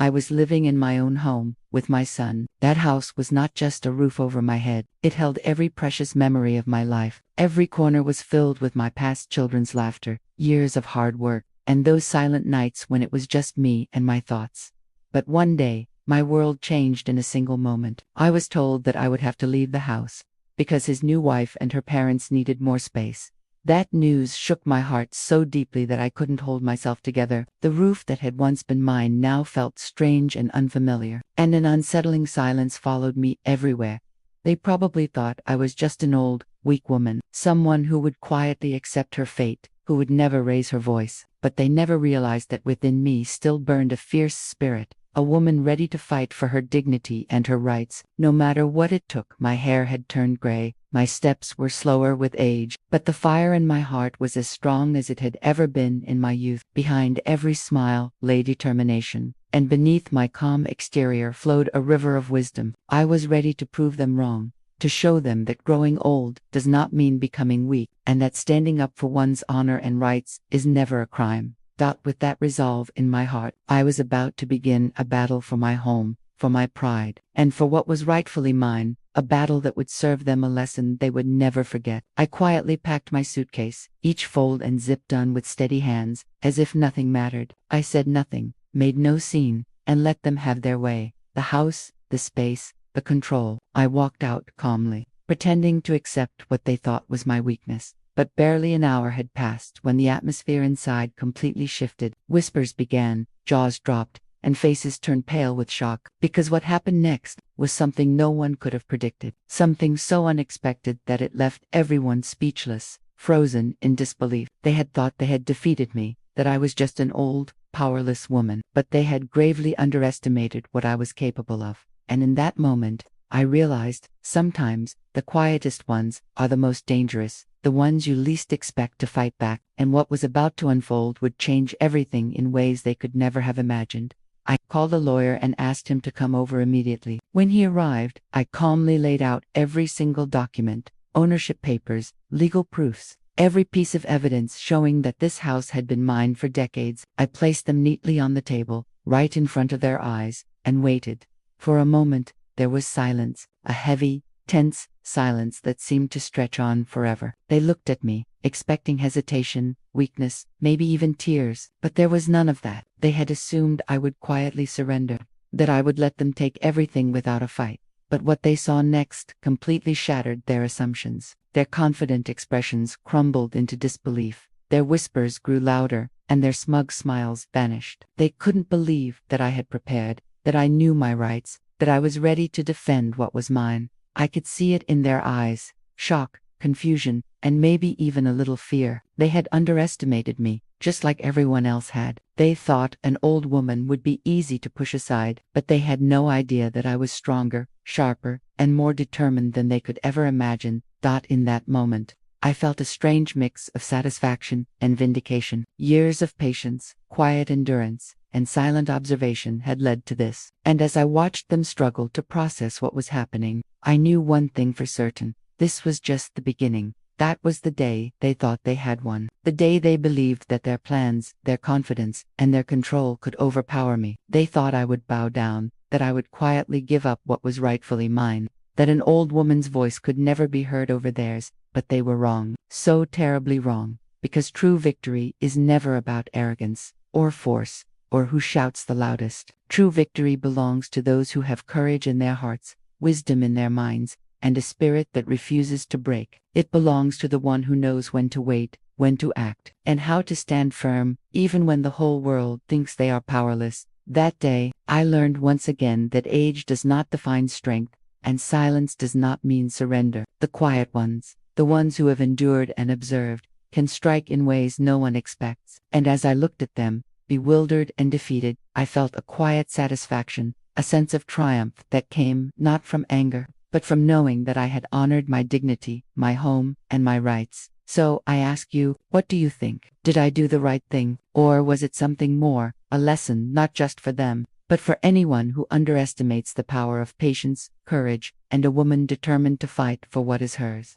I was living in my own home, with my son. That house was not just a roof over my head. It held every precious memory of my life. Every corner was filled with my past children's laughter, years of hard work, and those silent nights when it was just me and my thoughts. But one day, my world changed in a single moment. I was told that I would have to leave the house, because his new wife and her parents needed more space. That news shook my heart so deeply that I couldn't hold myself together. The roof that had once been mine now felt strange and unfamiliar, and an unsettling silence followed me everywhere. They probably thought I was just an old, weak woman, someone who would quietly accept her fate, who would never raise her voice. But they never realized that within me still burned a fierce spirit, a woman ready to fight for her dignity and her rights, no matter what it took. My hair had turned gray, my steps were slower with age, but the fire in my heart was as strong as it had ever been in my youth. Behind every smile lay determination, and beneath my calm exterior flowed a river of wisdom. I was ready to prove them wrong, to show them that growing old does not mean becoming weak, and that standing up for one's honor and rights is never a crime. With that resolve in my heart, I was about to begin a battle for my home, for my pride, and for what was rightfully mine, a battle that would serve them a lesson they would never forget. I quietly packed my suitcase, each fold and zip done with steady hands, as if nothing mattered. I said nothing, made no scene, and let them have their way. The house, the space, the control. I walked out calmly, pretending to accept what they thought was my weakness. But barely an hour had passed when the atmosphere inside completely shifted. Whispers began, jaws dropped, and faces turned pale with shock, because what happened next was something no one could have predicted, something so unexpected that it left everyone speechless, frozen in disbelief. They had thought they had defeated me, that I was just an old, powerless woman, but they had gravely underestimated what I was capable of. And in that moment, I realized, sometimes, the quietest ones are the most dangerous, the ones you least expect to fight back, and what was about to unfold would change everything in ways they could never have imagined. I called a lawyer and asked him to come over immediately. When he arrived, I calmly laid out every single document, ownership papers, legal proofs, every piece of evidence showing that this house had been mine for decades. I placed them neatly on the table, right in front of their eyes, and waited. For a moment, there was silence, a heavy, tense silence that seemed to stretch on forever. They looked at me, expecting hesitation, weakness, maybe even tears, but there was none of that. They had assumed I would quietly surrender, that I would let them take everything without a fight. But what they saw next completely shattered their assumptions. Their confident expressions crumbled into disbelief, their whispers grew louder, and their smug smiles vanished. They couldn't believe that I had prepared, that I knew my rights, that I was ready to defend what was mine. I could see it in their eyes, shock, confusion, and maybe even a little fear. They had underestimated me, just like everyone else had. They thought an old woman would be easy to push aside, but they had no idea that I was stronger, sharper, and more determined than they could ever imagine. In that moment, I felt a strange mix of satisfaction and vindication. Years of patience, quiet endurance, and silent observation had led to this. And as I watched them struggle to process what was happening, I knew one thing for certain. This was just the beginning. That was the day they thought they had won. The day they believed that their plans, their confidence, and their control could overpower me. They thought I would bow down, that I would quietly give up what was rightfully mine, that an old woman's voice could never be heard over theirs. But they were wrong. So terribly wrong. Because true victory is never about arrogance, or force, or who shouts the loudest. True victory belongs to those who have courage in their hearts, wisdom in their minds, and a spirit that refuses to break. It belongs to the one who knows when to wait, when to act, and how to stand firm, even when the whole world thinks they are powerless. That day, I learned once again that age does not define strength, and silence does not mean surrender. The quiet ones, the ones who have endured and observed, can strike in ways no one expects. And as I looked at them, bewildered and defeated, I felt a quiet satisfaction, a sense of triumph that came not from anger, but from knowing that I had honored my dignity, my home, and my rights. So I ask you, what do you think? Did I do the right thing, or was it something more, a lesson not just for them, but for anyone who underestimates the power of patience, courage, and a woman determined to fight for what is hers?